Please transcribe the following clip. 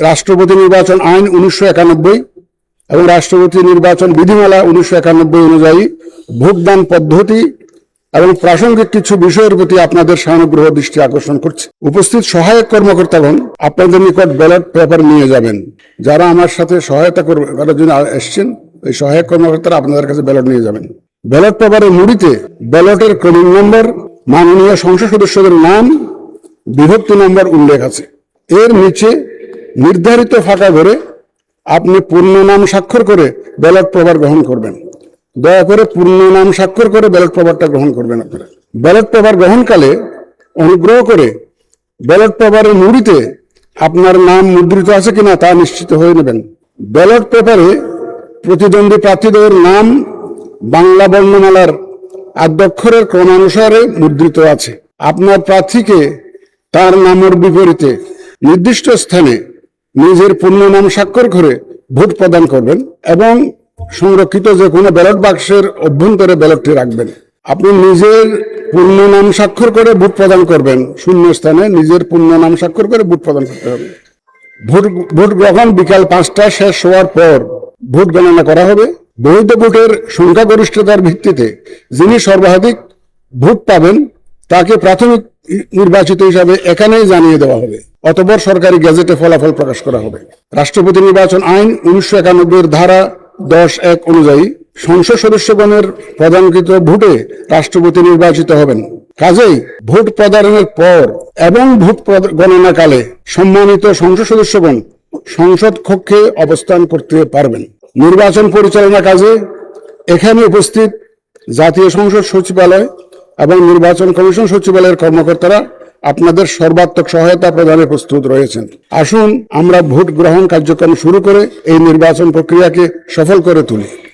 রাষ্ট্রপতি নির্বাচন আইন 1991 এবং রাষ্ট্রপতি নির্বাচন বিধিমালা 1991 অনুযায়ী ভোটদান পদ্ধতি এবং প্রাসঙ্গিক কিছু বিষয়ের প্রতি আপনাদের সানুগ্রহ দৃষ্টি আকর্ষণ করছে। উপস্থিত সহায়ক কর্মকর্তাগণ আপনাদের নিকট ব্যালট পেপার নিয়ে যাবেন। যারা আমার সাথে সহায়তা করার জন্য এসছেন, এই সহায়ক কর্মকর্তারা আপনাদের কাছে ব্যালট নিয়ে যাবেন। ব্যালট পেপারের মুড়িতে ব্যালটের ক্রমিক নম্বর, মাননীয় সংসদ সদস্যদের নাম, বিভক্তি নম্বর উল্লেখ আছে। এর নিচে নির্ধারিত ফাঁকা ঘরে আপনি পূর্ণ নাম স্বাক্ষর করে ব্যালট পেপার গ্রহণ করবেন। দয়া করে পূর্ণ নাম স্বাক্ষর করে ব্যালট পেপারটা গ্রহণ করবেন। আপনারা ব্যালট পেপার গ্রহণকালে অনুগ্রহ করে ব্যালট পেপারের মুড়িতে আপনার নাম মুদ্রিত আছে কিনা তা নিশ্চিত হয়ে নেবেন। ব্যালট পেপারে প্রতিদ্বন্দ্বী প্রার্থীদের নাম বাংলা বর্ণমালার আদ্যক্ষরের ক্রমানুসারে মুদ্রিত আছে। আপনার প্রার্থীকে তার নামের বিপরীতে নির্দিষ্ট স্থানে নিজের পূর্ণ নাম স্বাক্ষর করে ভোট প্রদান করবেন এবং সংরক্ষিত যে কোনো ব্যালট বাক্সের অভ্যন্তরে ব্যালটটি রাখবেন। আপনি নিজের পূর্ণ নাম স্বাক্ষর করে ভোট প্রদান করবেন। শূন্য স্থানে নিজের পূর্ণ নাম স্বাক্ষর করে ভোট প্রদান করতে হবে। ভোট গ্রহণ বিকাল 5টা শেষ হওয়ার পর ভোট গণনা করা হবে। বৈধ ভোটের সংখ্যাগরিষ্ঠতার ভিত্তিতে যিনি সর্বাধিক ভোট পাবেন তাকে প্রাথমিক নির্বাচিত হিসাবে এখানেই জানিয়ে দেওয়া হবে। অতঃপর সরকারি গেজেটে ফলাফল প্রকাশ করা হবে। রাষ্ট্রপতি নির্বাচন আইন 1991 ধারা 10(1) অনুযায়ী সংসদ সদস্যগণের প্রদানকৃত ভোটে রাষ্ট্রপতি নির্বাচিত হবেন। কাজেই ভোট প্রদানের পর এবং ভোট গণনাকালে সম্মানিত সংসদ সদস্যগণ সংসদ কক্ষে অবস্থান করতে পারবেন। নির্বাচন পরিচালনা কাজে এখানে উপস্থিত জাতীয় সংসদ সচিবালয় এবং নির্বাচন কমিশন সচিবালয়ের কর্মকর্তারা আপনাদের সর্বাত্মক সহায়তা প্রদানে প্রস্তুত রয়েছেন। আসুন আমরা ভোট গ্রহণ কার্যক্রম শুরু করে এই নির্বাচন প্রক্রিয়াকে সফল করে তুলি।